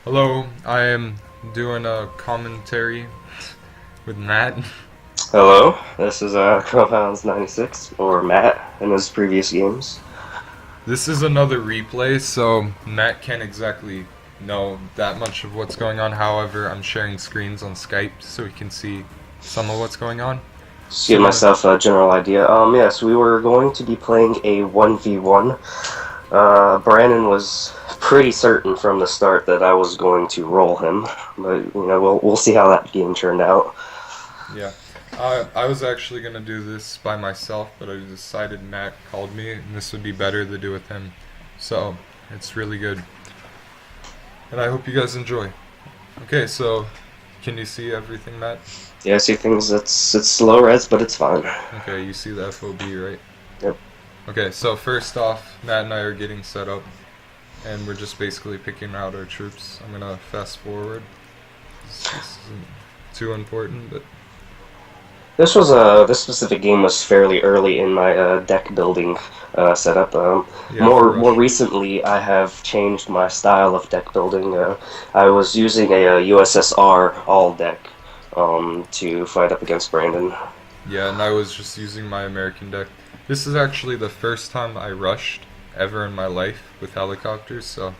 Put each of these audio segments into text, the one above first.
Hello, I am doing a commentary with Matt. Hello, this is Compounds 96, or Matt, in his previous games. This is another replay, so Matt can't exactly know that much of what's going on. However, I'm sharing screens on Skype so he can see some of what's going on. Just give So, myself a general idea. Yes, we were going to be playing a 1v1. Brandon was pretty certain from the start that I was going to roll him, but we'll see how that game turned out. yeah. I was actually going to do this by myself, but I decided Matt called me, and this would be better to do with him. So, it's really good. And I hope you guys enjoy. Okay, so, can you see everything, Matt? Yeah, I see things. It's slow res, but it's fine. Okay, you see the FOB, right? Yep. Okay, so first off, Matt and I are getting set up, and we're just basically picking out our troops. I'm gonna fast forward. This isn't too important, but This specific game was fairly early in my deck building setup. yeah, for More rush. recently, I have changed my style of deck building. I was using a USSR all deck to fight up against Brandon. Yeah, and I was just using my American deck. This is actually the first time I rushed ever in my life with helicopters, so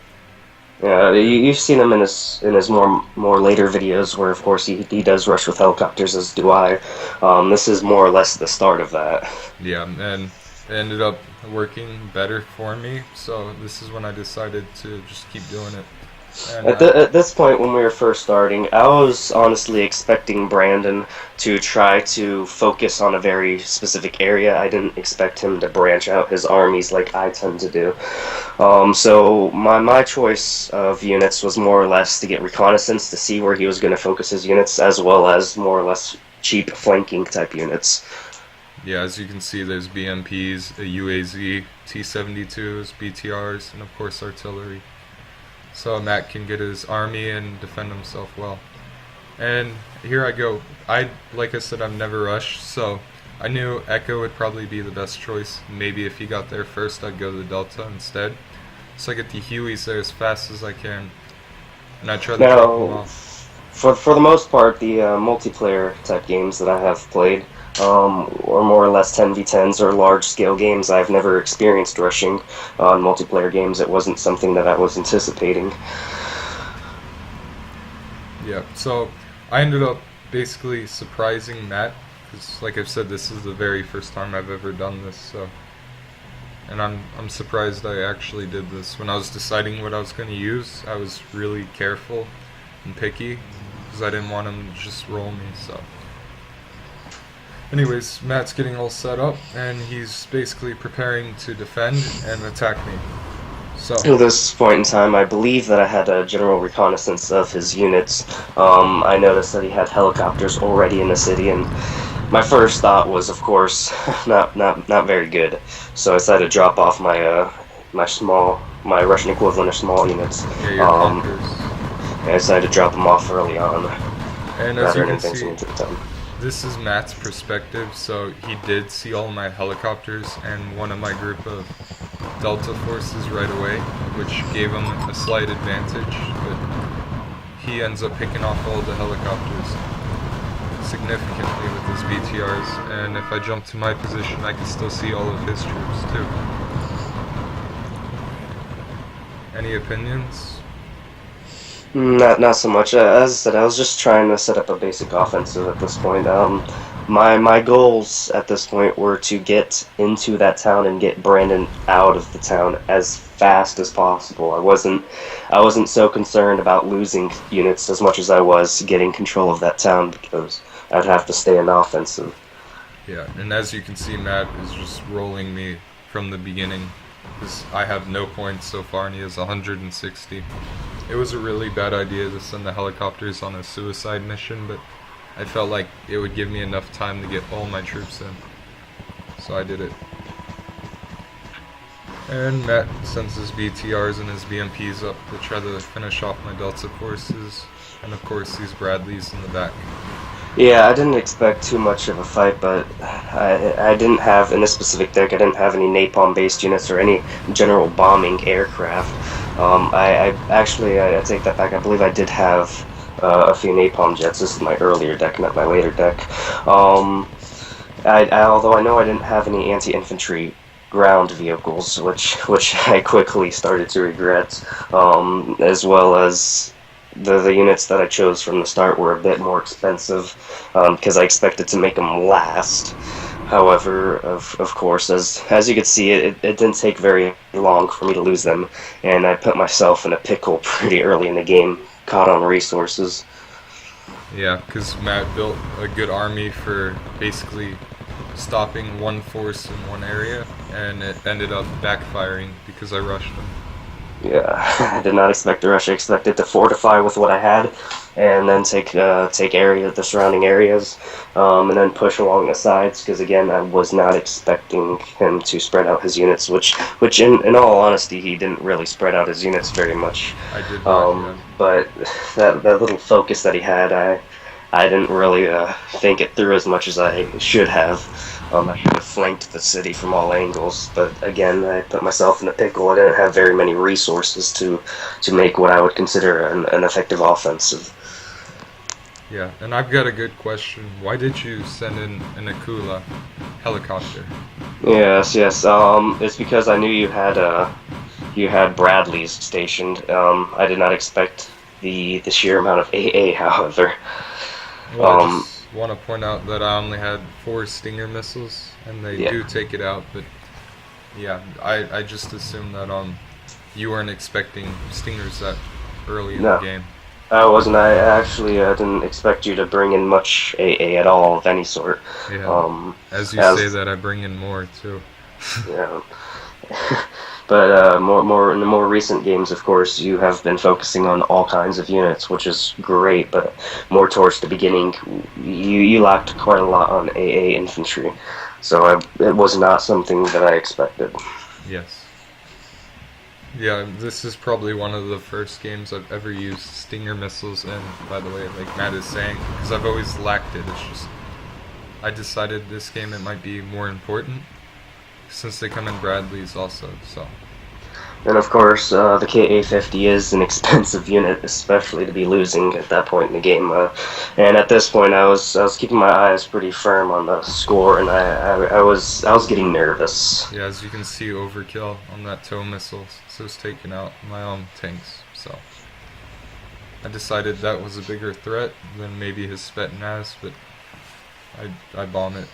Yeah, you've seen him in his more later videos, where of course he does rush with helicopters, as do I. This is more or less the start of that. yeah, and it ended up working better for me, so this is when I decided to just keep doing it. And At this point, when we were first starting, I was honestly expecting Brandon to try to focus on a very specific area. I didn't expect him to branch out his armies like I tend to do. So my choice of units was more or less to get reconnaissance to see where he was going to focus his units, as well as more or less cheap flanking type units. yeah, as you can see, there's BMPs, a UAZ, T-72s, BTRs, and of course artillery. So Matt can get his army and defend himself well. And here I go. Like I said, I've never rushed, so I knew Echo would probably be the best choice. Maybe if he got there first, I'd go to the Delta instead. So I get the Hueys there as fast as I can, and I try to drop them Now, off. for the most part, the multiplayer type games that I have played are more or less 10v10s or large scale games. I've never experienced rushing on multiplayer games. It wasn't something that I was anticipating. Yeah, so I ended up basically surprising Matt, because like I've said, this is the very first time I've ever done this, so... And I'm surprised I actually did this. When I was deciding what I was going to use, I was really careful and picky, because I didn't want him to just roll me, so... Anyways, Matt's getting all set up, and he's basically preparing to defend and attack me. So, At this point in time, I believe that I had a general reconnaissance of his units. I noticed that he had helicopters already in the city, and my first thought was, of course, not very good. So I decided to drop off my Russian equivalent of small units. yeah, your conkers. I decided to drop them off early on, And as rather you than can advancing see, into the town. this is Matt's perspective, so he did see all my helicopters and one of my group of Delta forces right away, which gave him a slight advantage, but he ends up picking off all the helicopters significantly with his BTRs, and if I jump to my position, I can still see all of his troops too. Any opinions? Not so much. As I said, I was just trying to set up a basic offensive at this point. My goals at this point were to get into that town and get Brandon out of the town as fast as possible. I wasn't so concerned about losing units as much as I was getting control of that town, because I'd have to stay in offensive. Yeah, and as you can see, Matt is just rolling me from the beginning, because I have no points so far and he has 160. It was a really bad idea to send the helicopters on a suicide mission, but I felt like it would give me enough time to get all my troops in. So I did it. And Matt sends his BTRs and his BMPs up to try to finish off my Delta forces. And of course these Bradleys in the back. Yeah, I didn't expect too much of a fight, but I didn't have, in this specific deck, I didn't have any napalm-based units or any general bombing aircraft. I take that back. I believe I did have a few napalm jets. This is my earlier deck, not my later deck. Although I know I didn't have any anti-infantry ground vehicles, which I quickly started to regret, as well as the units that I chose from the start were a bit more expensive because I expected to make them last. However, of course, as you could see, it didn't take very long for me to lose them, and I put myself in a pickle pretty early in the game, caught on resources. Yeah, because Matt built a good army for basically stopping one force in one area, and it ended up backfiring because I rushed him. Yeah, I did not expect to rush. I expected to fortify with what I had, and then take the surrounding areas, and then push along the sides. Because again, I was not expecting him to spread out his units, which in all honesty, he didn't really spread out his units very much. I did not. Yeah. But that little focus that he had, I didn't really think it through as much as I should have. I should have flanked the city from all angles, but again, I put myself in a pickle. I didn't have very many resources to make what I would consider an effective offensive. Yeah, and I've got a good question. Why did you send in an Akula helicopter? Yes. It's because I knew you had Bradleys stationed. I did not expect the sheer amount of AA, however. Well, I just want to point out that I only had 4 Stinger missiles, and they Yeah. do take it out, but yeah, I just assumed that you weren't expecting Stingers that early in No. the game. I wasn't. I actually didn't expect you to bring in much AA at all of any sort. Yeah, as you say that, I bring in more too. Yeah. But more in the more recent games, of course, you have been focusing on all kinds of units, which is great. But more towards the beginning, you lacked quite a lot on AA infantry, so it was not something that I expected. Yes. Yeah, this is probably one of the first games I've ever used Stinger missiles in, by the way, like Matt is saying, because I've always lacked it. It's just, I decided this game it might be more important, since they come in Bradleys also, so. And of course, the KA-50 is an expensive unit, especially to be losing at that point in the game. And at this point, I was keeping my eyes pretty firm on the score, and I was getting nervous. Yeah, as you can see, overkill on that tow missile, so it's taking out my own tanks. So I decided that was a bigger threat than maybe his Spetsnaz, but I bomb it.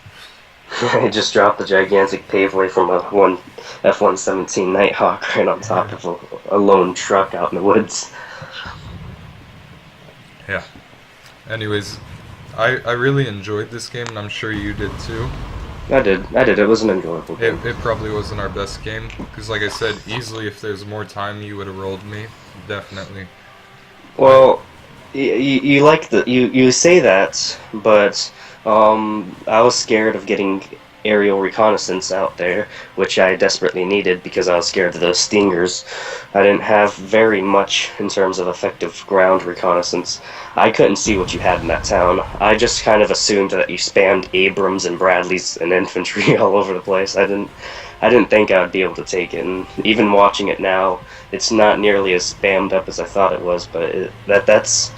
He just dropped the gigantic paveway from a F-117 Nighthawk right on top of a lone truck out in the woods. Yeah. Anyways, I really enjoyed this game, and I'm sure you did too. I did. It was an enjoyable game. It probably wasn't our best game, because like I said, easily if there's more time, you would have rolled me. Definitely. Well, you say that, but I was scared of getting aerial reconnaissance out there, which I desperately needed because I was scared of those Stingers. I didn't have very much in terms of effective ground reconnaissance. I couldn't see what you had in that town. I just kind of assumed that you spammed Abrams and Bradleys and infantry all over the place. I didn't think I would be able to take it, and even watching it now, it's not nearly as spammed up as I thought it was, but that's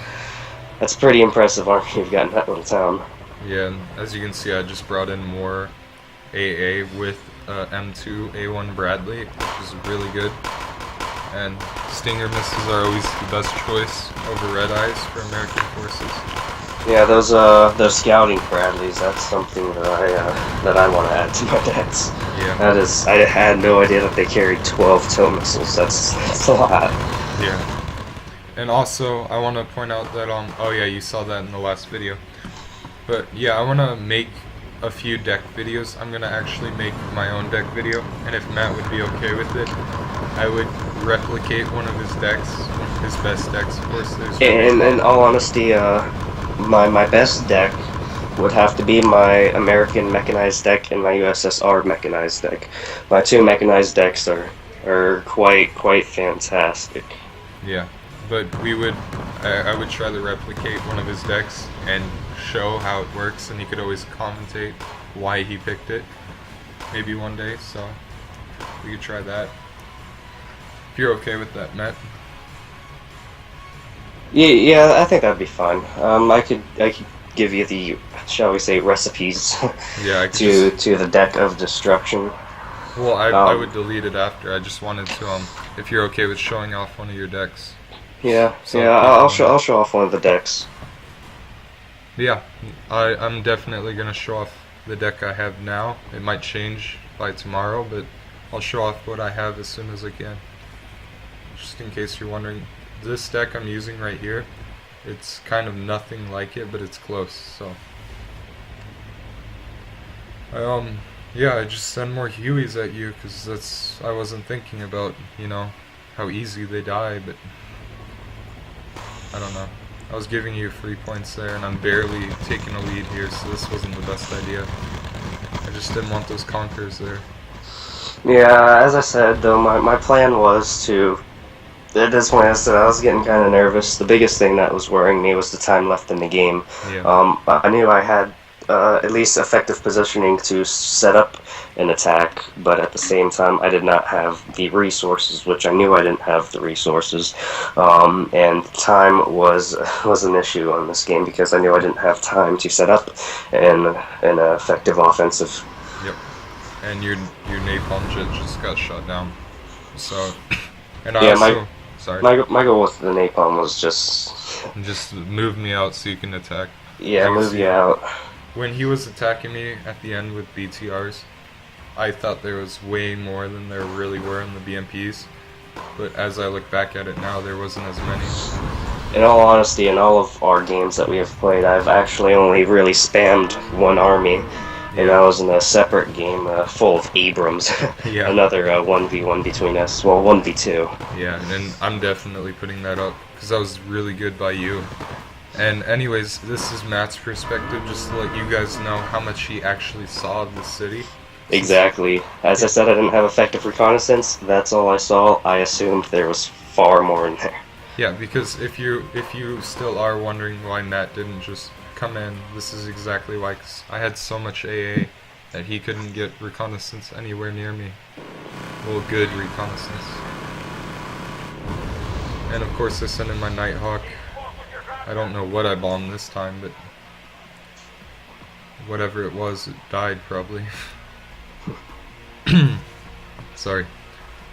pretty impressive army you've got in that little town. Yeah, and as you can see, I just brought in more AA with M2 A1 Bradley, which is really good. And Stinger missiles are always the best choice over Red Eyes for American forces. Yeah, those scouting Bradleys, that's something that I want to add to my decks. Yeah. That is, I had no idea that they carried 12 tow missiles. That's a lot. Yeah. And also, I want to point out that oh yeah, you saw that in the last video. But yeah, I want to make a few deck videos. I'm going to actually make my own deck video, and if Matt would be okay with it, I would replicate one of his decks, his best decks, of course. In all honesty, my best deck would have to be my American mechanized deck and my USSR mechanized deck. My 2 mechanized decks are quite fantastic. Yeah, but I would try to replicate one of his decks and show how it works, and he could always commentate why he picked it, maybe one day, so we could try that. If you're okay with that, Matt. Yeah, I think that'd be fine. I could give you the, shall we say, recipes Yeah, I could to the deck of destruction. Well, I would delete it after. I just wanted to, if you're okay with showing off one of your decks. Yeah, So yeah, I'll show off one of the decks. Yeah, I'm definitely gonna show off the deck I have now. It might change by tomorrow, but I'll show off what I have as soon as I can. Just in case you're wondering, this deck I'm using right here, it's kind of nothing like it, but it's close. So, yeah, I just send more Hueys at you because I wasn't thinking about how easy they die, but I don't know. I was giving you 3 points there, and I'm barely taking a lead here, so this wasn't the best idea. I just didn't want those conquerors there. Yeah, as I said, though, my plan was to... At this point, I was getting kind of nervous. The biggest thing that was worrying me was the time left in the game. Yeah. I knew I had at least effective positioning to set up an attack, but at the same time, I did not have the resources, which I knew I didn't have the resources. And time was an issue on this game because I knew I didn't have time to set up an effective offensive. Yep. And your napalm jet just got shot down. So, and I also... Sorry. My goal with the napalm was just move me out so you can attack. Yeah, move you out. When he was attacking me at the end with BTRs, I thought there was way more than there really were in the BMPs. But as I look back at it now, there wasn't as many. In all honesty, in all of our games that we have played, I've actually only really spammed one army. And that was in a separate game full of Abrams. Yeah. Another 1v1 between us. Well, 1v2. Yeah, and I'm definitely putting that up because that was really good by you. And anyways, this is Matt's perspective, just to let you guys know how much he actually saw of the city. Exactly. As I said, I didn't have effective reconnaissance. That's all I saw. I assumed there was far more in there. Yeah, because if you still are wondering why Matt didn't just come in, this is exactly why. 'Cause I had so much AA that he couldn't get reconnaissance anywhere near me. Well, good reconnaissance. And of course I sent in my Nighthawk. I don't know what I bombed this time, but whatever it was, it died probably. Sorry.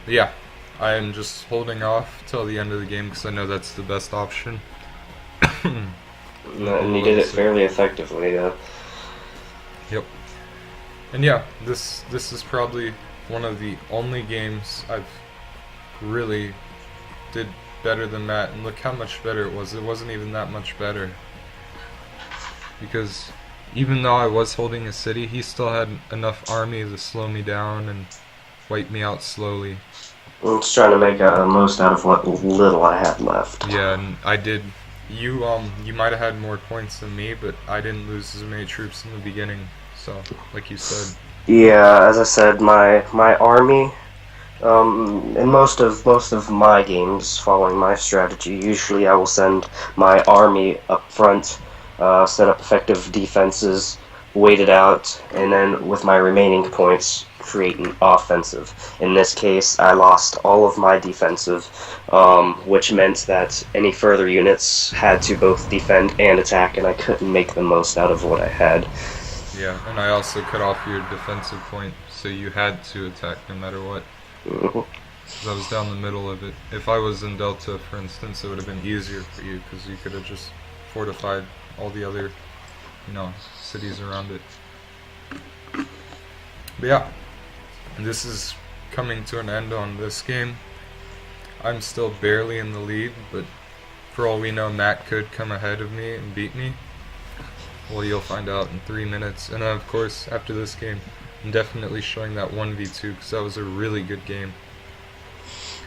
But yeah, I am just holding off till the end of the game because I know that's the best option. And you did it fairly effectively, though. Yep. And yeah, this is probably one of the only games I've really did better than Matt, and look how much better it was. It wasn't even that much better. Because even though I was holding a city, he still had enough army to slow me down and wipe me out slowly. I'm just trying to make the most out of what little I had left. Yeah, and I did. You might have had more points than me, but I didn't lose as many troops in the beginning. So, like you said. Yeah, as I said, my army, in most of my games, following my strategy, usually I will send my army up front, set up effective defenses, wait it out, and then with my remaining points, create an offensive. In this case, I lost all of my defensive, which meant that any further units had to both defend and attack, and I couldn't make the most out of what I had. Yeah, and I also cut off your defensive point, so you had to attack no matter what. Because I was down the middle of it. If I was in Delta, for instance, it would have been easier for you, because you could have just fortified all the other, cities around it. But yeah, this is coming to an end on this game. I'm still barely in the lead, but for all we know, Matt could come ahead of me and beat me. Well, you'll find out in 3 minutes. And of course, after this game, I'm definitely showing that 1v2 because that was a really good game.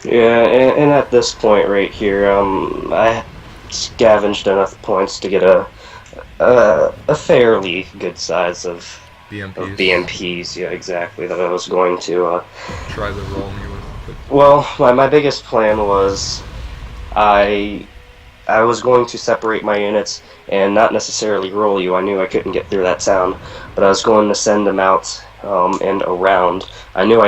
Yeah, and at this point right here, I scavenged enough points to get a fairly good size of BMPs. Yeah, exactly. That I was going to try to roll me with. But... Well, my biggest plan was I was going to separate my units and not necessarily roll you. I knew I couldn't get through that town, but I was going to send them out and around. I knew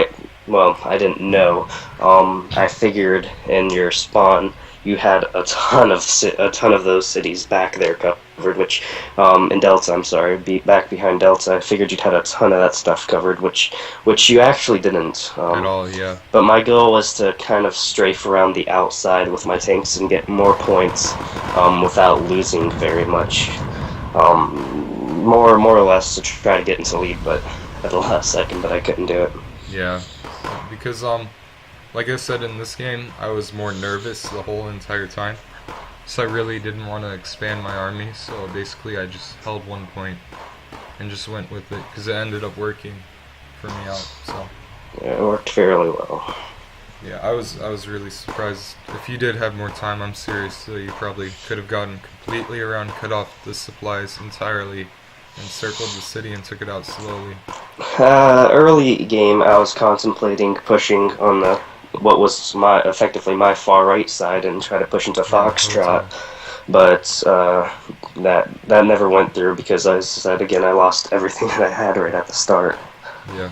well, I didn't know. I figured in your spawn you had a ton of those cities back there covered, which in Delta, I'm sorry, back behind Delta. I figured you'd had a ton of that stuff covered, which you actually didn't. At all, yeah. But my goal was to kind of strafe around the outside with my tanks and get more points without losing very much. More or less to try to get into lead, but at the last second, but I couldn't do it. Yeah, because like I said, in this game, I was more nervous the whole entire time, so I really didn't want to expand my army. So basically, I just held 1 point and just went with it because it ended up working for me out. So yeah, it worked fairly well. yeah, I was really surprised. If you did have more time, I'm serious. So you probably could have gotten completely around, cut off the supplies entirely, and circled the city and took it out slowly. Early game, I was contemplating pushing on the what was effectively my far right side and try to push into Foxtrot, but that never went through because, as I said again, I lost everything that I had right at the start. Yeah,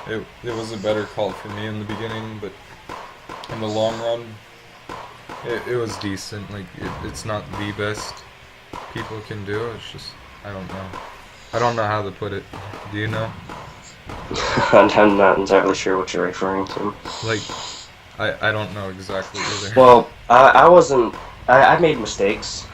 it was a better call for me in the beginning, but in the long run, it was decent. Like it's not the best people can do. It's just I don't know how to put it. Do you know? I'm not entirely sure what you're referring to. Like, I don't know exactly either. Well, I wasn't. I made mistakes.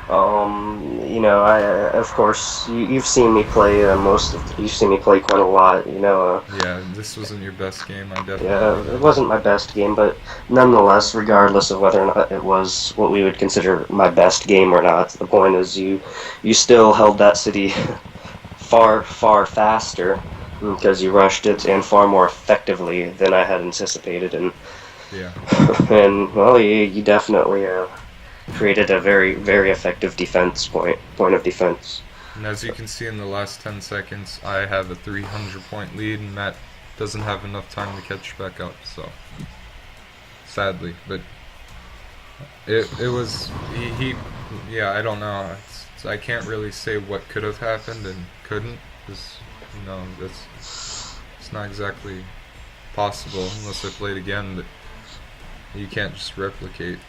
I of course you've seen me play you've seen me play quite a lot. Yeah, this wasn't your best game. I definitely. Yeah, it wasn't my best game, but nonetheless, regardless of whether or not it was what we would consider my best game or not, the point is you still held that city far faster because you rushed it and far more effectively than I had anticipated, and yeah, and well, you definitely created a very effective point of defense. and as you can see in the last 10 seconds, I have a 300-point lead, and Matt doesn't have enough time to catch back up. So sadly, but it was he yeah, I don't know. I can't really say what could have happened and couldn't, because it's not exactly possible unless I played again. But you can't just replicate.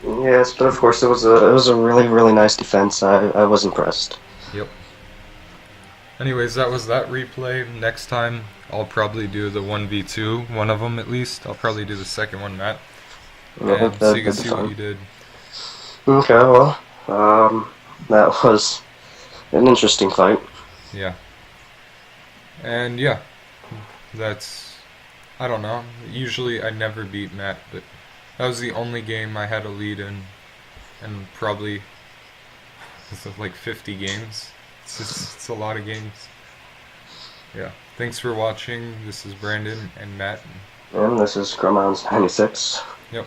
Yes, but of course it was a really nice defense. I was impressed. Yep. Anyways, that was that replay. Next time I'll probably do the 1v2, one of them at least. I'll probably do the second one, Matt. And so you can see what you did. Okay, well, that was an interesting fight. Yeah. And yeah, I don't know. Usually I never beat Matt, but that was the only game I had a lead in, and probably like 50 games. It's a lot of games. Yeah. Thanks for watching. This is Brandon and Matt. And this is Grumhounds96. Yep.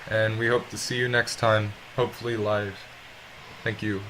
And we hope to see you next time, hopefully live. Thank you.